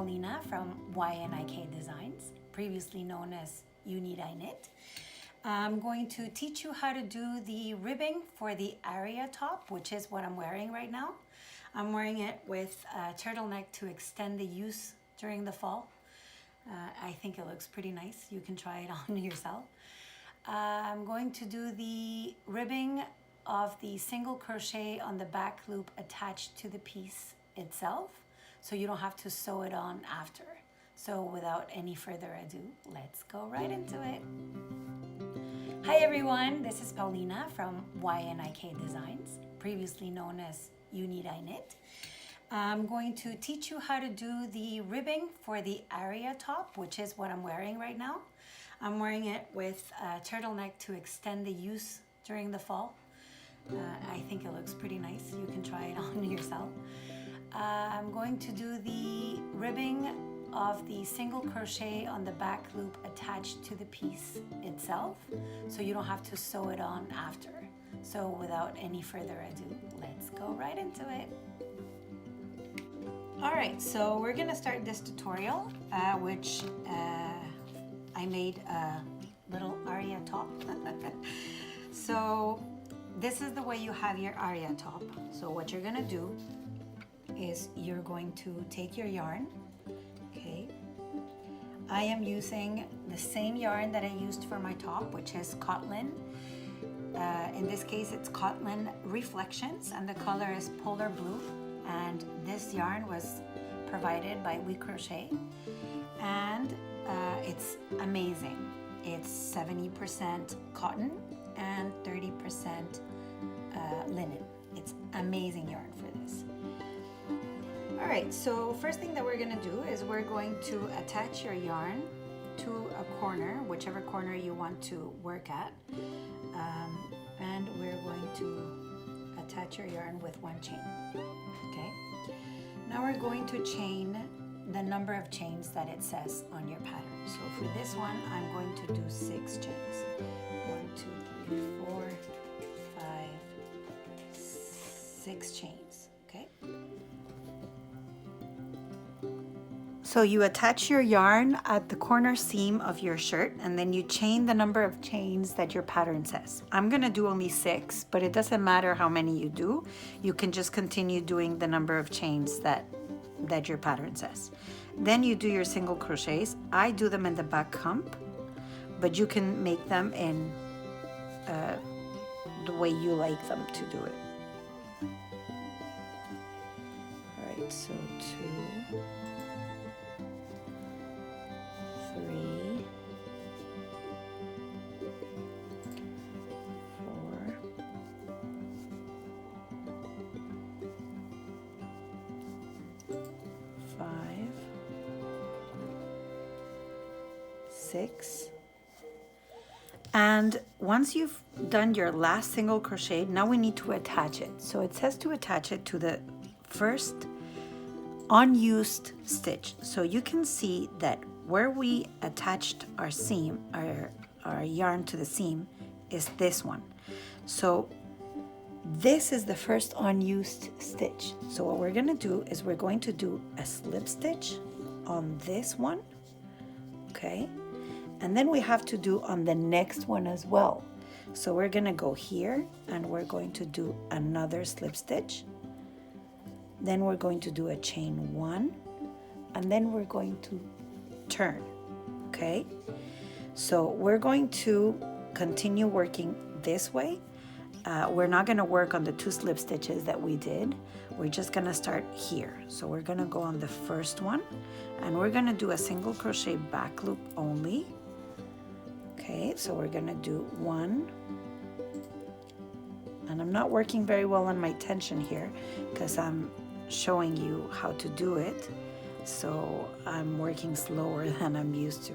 Paulina from YNIK Designs, previously known as YNIK. I'm going to teach you how to do the ribbing for the Aria top, which is what I'm wearing right now. I'm wearing it with a turtleneck to extend the use during the fall. I think it looks pretty nice. You can try it on yourself. I'm going to do the ribbing of the single crochet on the back loop attached to the piece itself, so you don't have to sew it on after. So without any further ado, let's go right into it. Hi everyone, this is Paulina from YNIK Designs, previously known as YNIK. I'm going to teach you how to do the ribbing for the Aria top, which is what I'm wearing right now. I'm wearing it with a turtleneck to extend the use during the fall. I think it looks pretty nice. You can try it on yourself. I'm going to do the ribbing of the single crochet on the back loop attached to the piece itself, so you don't have to sew it on after. So without any further ado, let's go right into it. All right, so we're gonna start this tutorial, which I made a little Aria top. So this is the way you have your Aria top. So what you're gonna do is you're going to take your yarn. Okay, I am using the same yarn that I used for my top, which is Cotton. In this case, it's Cotton Reflections, and the color is Polar Blue. And this yarn was provided by We Crochet, and it's amazing. It's 70% cotton and 30% linen. It's amazing yarn for this. All right, so first thing that we're gonna do is we're going to attach your yarn to a corner, whichever corner you want to work at, and we're going to attach your yarn with one chain. Okay, now we're going to chain the number of chains that it says on your pattern. So for this one, I'm going to do 6 chains. 1, 2, 3, 4, 5, 6 chains. Okay. So you attach your yarn at the corner seam of your shirt, and then you chain the number of chains that your pattern says. I'm gonna do only 6, but it doesn't matter how many you do. You can just continue doing the number of chains that your pattern says. Then you do your single crochets. I do them in the back hump, but you can make them in the way you like them to do it. All right, so 2, 3, 4, 5, 6. And once you've done your last single crochet, now we need to attach it. So it says to attach it to the first unused stitch. So you can see that where we attached our seam, our yarn to the seam, is this one. So this is the first unused stitch. So what we're gonna do is we're going to do a slip stitch on this one, okay? And then we have to do on the next one as well. So we're gonna go here and we're going to do another slip stitch. Then we're going to do a chain 1, and then we're going to turn, okay? So we're going to continue working this way. We're not gonna work on the 2 slip stitches that we did. We're just gonna start here. So we're gonna go on the first one, and we're gonna do a single crochet back loop only. Okay, so we're gonna do 1, and I'm not working very well on my tension here because I'm showing you how to do it, so I'm working slower than I'm used to.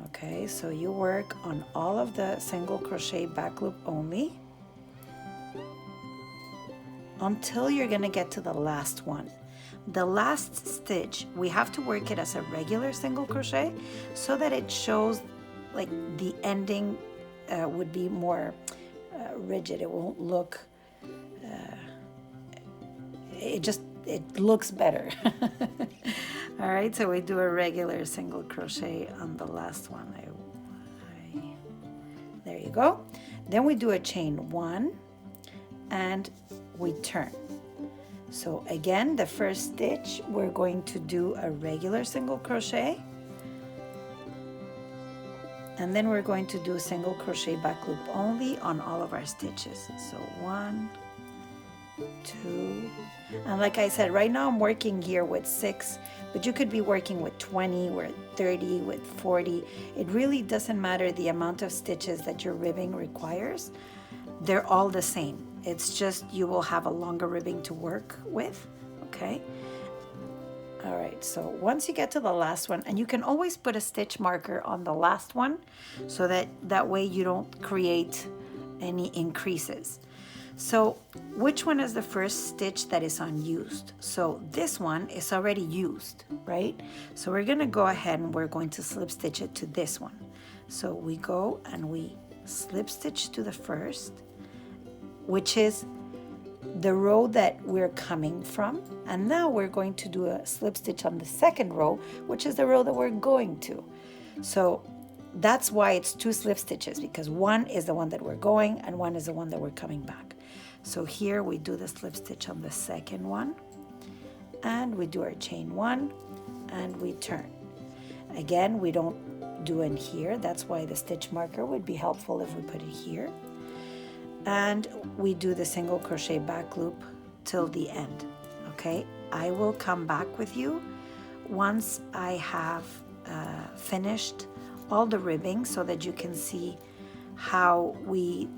Okay, so you work on all of the single crochet back loop only until you're gonna get to the last one. The last stitch, we have to work it as a regular single crochet so that it shows like the ending would be more rigid. It won't look, it looks better. All right, so we do a regular single crochet on the last one. There you go. Then we do a chain 1 and we turn. So again, the first stitch, we're going to do a regular single crochet. And then we're going to do a single crochet back loop only on all of our stitches. So 1, 2, and like I said, right now I'm working here with 6, but you could be working with 20, with 30, with 40. It really doesn't matter the amount of stitches that your ribbing requires. They're all the same. It's just you will have a longer ribbing to work with, okay? All right, so once you get to the last one, and you can always put a stitch marker on the last one so that way you don't create any increases. So which one is the first stitch that is unused? So this one is already used, right? So we're gonna go ahead and we're going to slip stitch it to this one. So we go and we slip stitch to the first, which is the row that we're coming from. And now we're going to do a slip stitch on the second row, which is the row that we're going to. So that's why it's 2 slip stitches, because one is the one that we're going and one is the one that we're coming back. So here we do the slip stitch on the second one and we do our chain 1 and we turn. Again, we don't do in here. That's why the stitch marker would be helpful if we put it here. And we do the single crochet back loop till the end. Okay, I will come back with you once I have finished all the ribbing so that you can see how we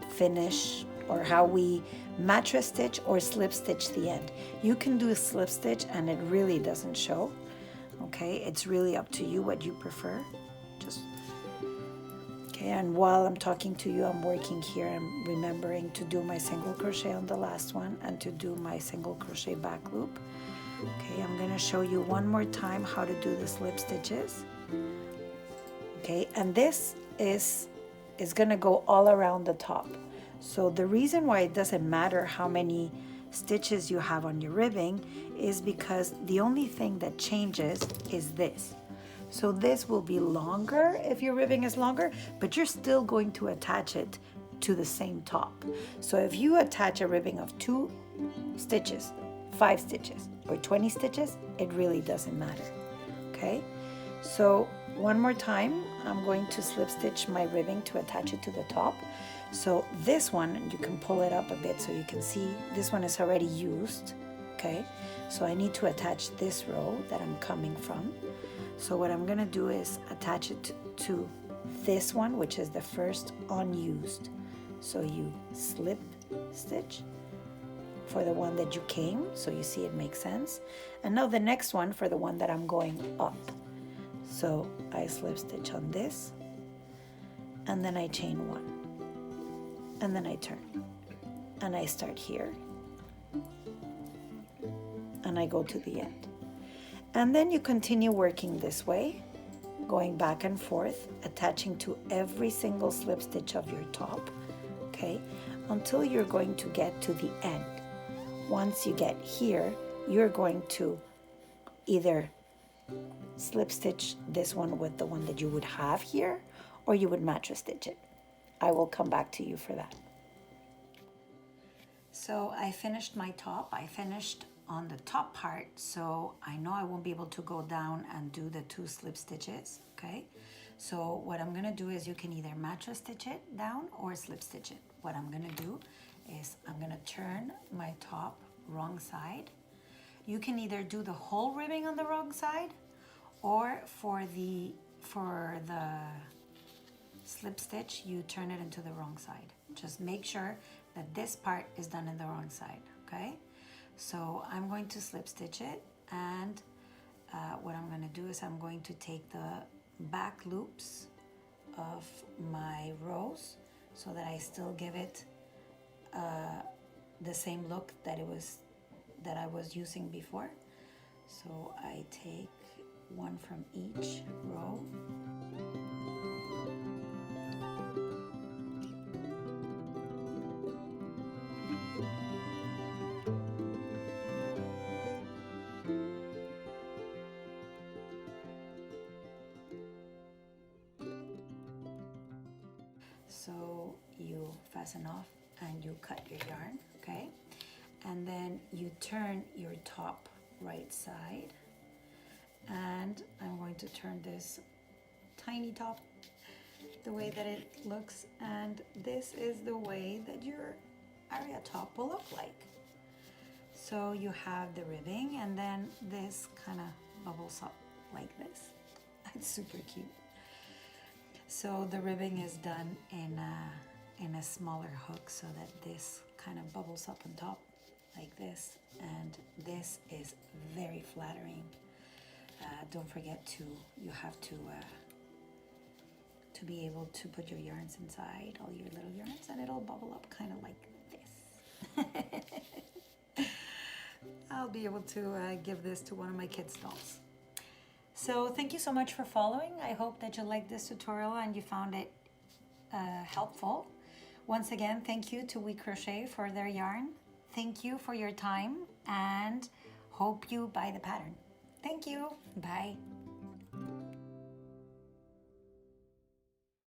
finish or how we mattress stitch or slip stitch the end. You can do a slip stitch and it really doesn't show. Okay, it's really up to you what you prefer. Just okay, and while I'm talking to you, I'm working here. I'm remembering to do my single crochet on the last one and to do my single crochet back loop. Okay, I'm gonna show you one more time how to do the slip stitches. Okay, and this is gonna go all around the top. So the reason why it doesn't matter how many stitches you have on your ribbing is because the only thing that changes is this. So this will be longer if your ribbing is longer, but you're still going to attach it to the same top. So if you attach a ribbing of 2 stitches, 5 stitches, or 20 stitches, it really doesn't matter, okay? So one more time, I'm going to slip stitch my ribbing to attach it to the top. So this one, you can pull it up a bit so you can see, this one is already used, okay? So I need to attach this row that I'm coming from. So what I'm gonna do is attach it to this one, which is the first unused. So you slip stitch for the one that you came, so you see it makes sense. And now the next one for the one that I'm going up. So I slip stitch on this, and then I chain 1, and then I turn, and I start here, and I go to the end. And then you continue working this way, going back and forth, attaching to every single slip stitch of your top, okay, until you're going to get to the end. Once you get here, you're going to either slip stitch this one with the one that you would have here, or you would mattress stitch it. I will come back to you for that. So I finished my top. I finished on the top part, so I know I won't be able to go down and do the 2 slip stitches, okay? So what I'm gonna do is you can either mattress stitch it down or slip stitch it. What I'm gonna do is I'm gonna turn my top wrong side. You can either do the whole ribbing on the wrong side, or for the slip stitch, you turn it into the wrong side. Just make sure that this part is done in the wrong side, okay? So I'm going to slip stitch it, and what I'm going to do is I'm going to take the back loops of my rows so that I still give it the same look that I was using before. So I take one from each row. So you fasten off and you cut your yarn, okay? And then you turn your top right side, and I'm going to turn this tiny top the way that it looks, and this is the way that your Aria top will look like. So you have the ribbing, and then this kind of bubbles up like this. It's super cute. So the ribbing is done in a smaller hook so that this kind of bubbles up on top like this, and this is very flattering. Don't forget you have to be able to put your yarns inside, all your little yarns, and it'll bubble up kind of like this. I'll be able to give this to one of my kids' dolls. So thank you so much for following. I hope that you liked this tutorial and you found it helpful. Once again, thank you to We Crochet for their yarn. Thank you for your time, and hope you buy the pattern. Thank you. Bye.